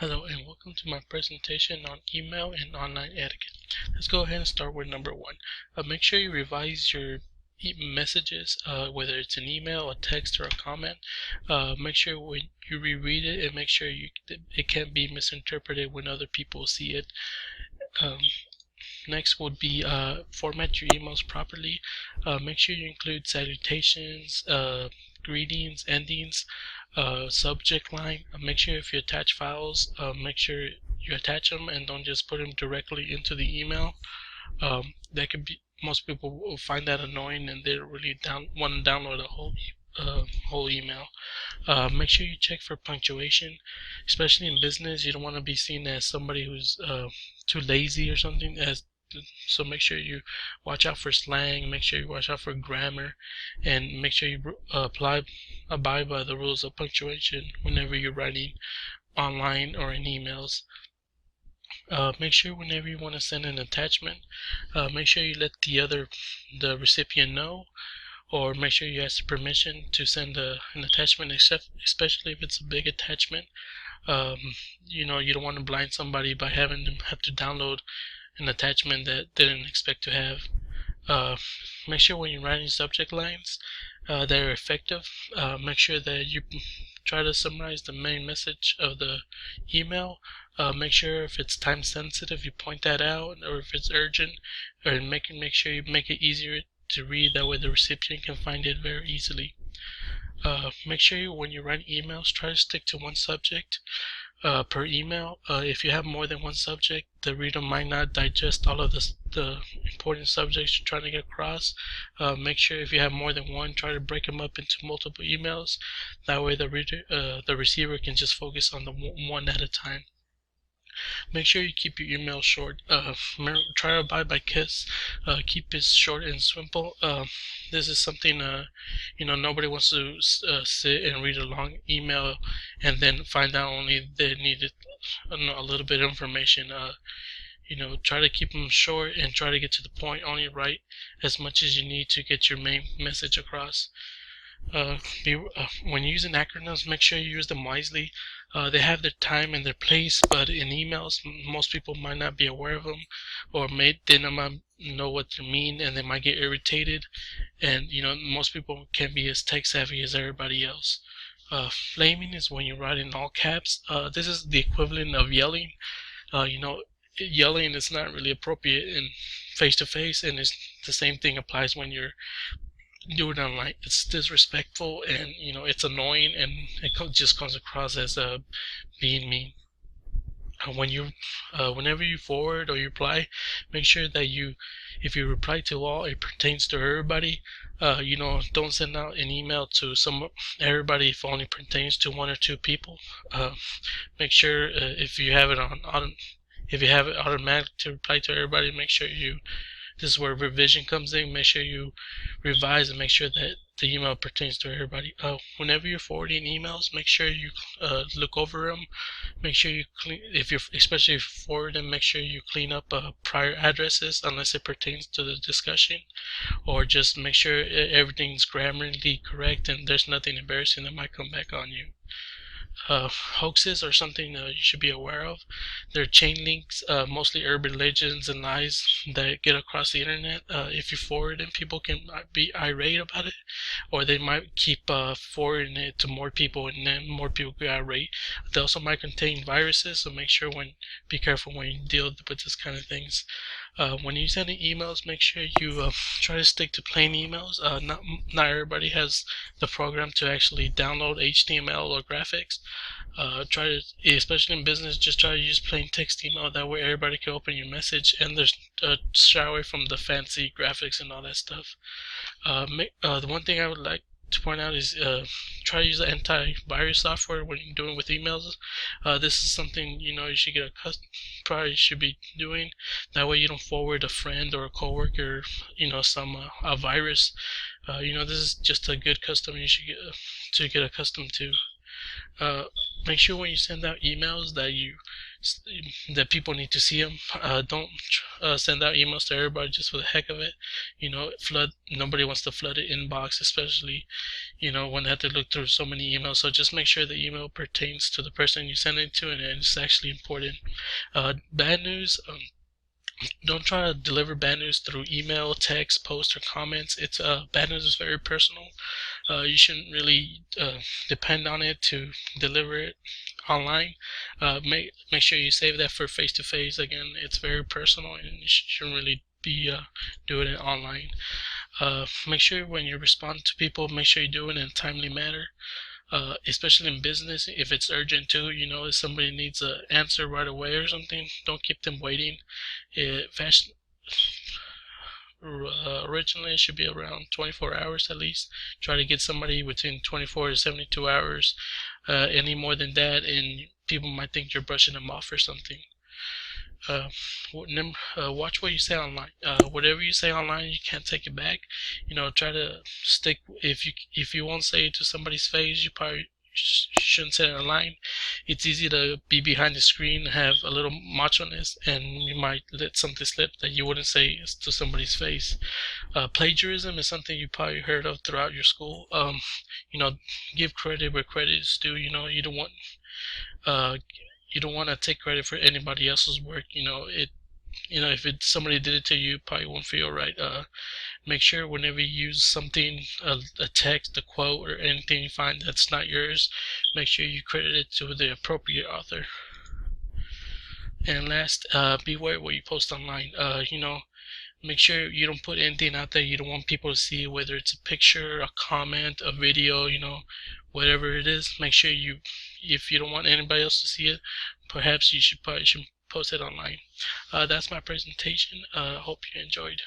Hello and welcome to my presentation on email and online etiquette. Let's go ahead and start with number one. Make sure you revise your messages, whether it's an email, a text, or a comment. Make sure when you reread it and make sure it can't be misinterpreted when other people see it. Next would be format your emails properly. Make sure you include salutations, greetings, endings, subject line. Make sure if you attach files, make sure you attach them and don't just put them directly into the email. That could be, most people will find that annoying and they really want to download a whole email. Make sure you check for punctuation, especially in business. You don't want to be seen as somebody who's too lazy or something. So make sure you watch out for slang, make sure you watch out for grammar, and make sure you abide by the rules of punctuation whenever you're writing online or in emails. Make sure whenever you want to send an attachment, make sure you let the recipient know, or make sure you ask permission to send an attachment, especially if it's a big attachment. You don't want to blind somebody by having them have to download an attachment that they didn't expect to have. Make sure when you're writing subject lines that are effective, make sure that you try to summarize the main message of the email. Make sure if it's time sensitive, you point that out, or if it's urgent, or make sure you make it easier to read. That way the recipient can find it very easily. Make sure when you write emails, try to stick to one subject per email. If you have more than one subject, the reader might not digest all of the important subjects you're trying to get across. Make sure if you have more than one, try to break them up into multiple emails. That way the receiver can just focus on the one at a time. Make sure you keep your email short. Try to abide by KISS. Keep it short and simple. This is something nobody wants to sit and read a long email and then find out only they needed a little bit of information. Try to keep them short and try to get to the point. Only write as much as you need to get your main message across. When using acronyms, make sure you use them wisely. They have their time and their place, but in emails, most people might not be aware of them, or they not know what they mean, and they might get irritated. And most people can't be as tech savvy as everybody else. Flaming is when you write in all caps. This is the equivalent of yelling. Yelling is not really appropriate in face-to-face, and the same thing applies when you're do it online. It's disrespectful, and it's annoying, and it just comes across as being mean. Whenever you forward or you reply, make sure that if you reply to all, it pertains to everybody. Don't send out an email to everybody if it only pertains to one or two people. Make sure if you have it automatic to reply to everybody, make sure this is where revision comes in. Make sure you revise and make sure that the email pertains to everybody. Whenever you're forwarding emails, make sure you look over them. Make sure you especially if you forward them, make sure you clean up prior addresses unless it pertains to the discussion, or just make sure everything's grammatically correct and there's nothing embarrassing that might come back on you. Hoaxes are something you should be aware of. They're chain links, mostly urban legends and lies that get across the internet. If you forward them, people can be irate about it, or they might keep forwarding it to more people, and then more people get irate. They also might contain viruses, so be careful when you deal with this kind of things. When you send emails, make sure you try to stick to plain emails. Not everybody has the program to actually download HTML or graphics. Especially in business, just try to use plain text email. That way everybody can open your message, and there's shy away from the fancy graphics and all that stuff. The one thing I would like to point out is try to use the antivirus software when you're doing with emails. This is something you should be doing. That way you don't forward a friend or a coworker a virus. This is just a good custom you should get accustomed to. Make sure when you send out emails that you that people need to see them. Don't send out emails to everybody just for the heck of it. Nobody wants to flood the inbox, especially when they have to look through so many emails. So just make sure the email pertains to the person you send it to, and it's actually important. Bad news. Don't try to deliver bad news through email, text, post, or comments. It's bad news is very personal. You shouldn't really depend on it to deliver it online. Make sure you save that for face to face. Again, it's very personal, and you shouldn't really be doing it online. Make sure when you respond to people, make sure you do it in a timely manner. Especially in business, if it's urgent too, if somebody needs an answer right away or something, don't keep them waiting. Originally it should be around 24 hours at least. Try to get somebody within 24 to 72 hours. Any more than that, and people might think you're brushing them off or something. Watch what you say online. Whatever you say online, you can't take it back. Try to stick. If you won't say it to somebody's face, you probably shouldn't say it online. It's easy to be behind the screen, have a little macho-ness, and you might let something slip that you wouldn't say to somebody's face. Plagiarism is something you probably heard of throughout your school. Give credit where credit is due. You don't want to take credit for anybody else's work. If somebody did it to you, probably won't feel right. Make sure whenever you use something, a text, a quote, or anything you find that's not yours, make sure you credit it to the appropriate author. And last, beware what you post online. Make sure you don't put anything out there you don't want people to see, whether it's a picture, a comment, a video, whatever it is. Make sure if you don't want anybody else to see it, perhaps you should post it online. That's my presentation. Hope you enjoyed.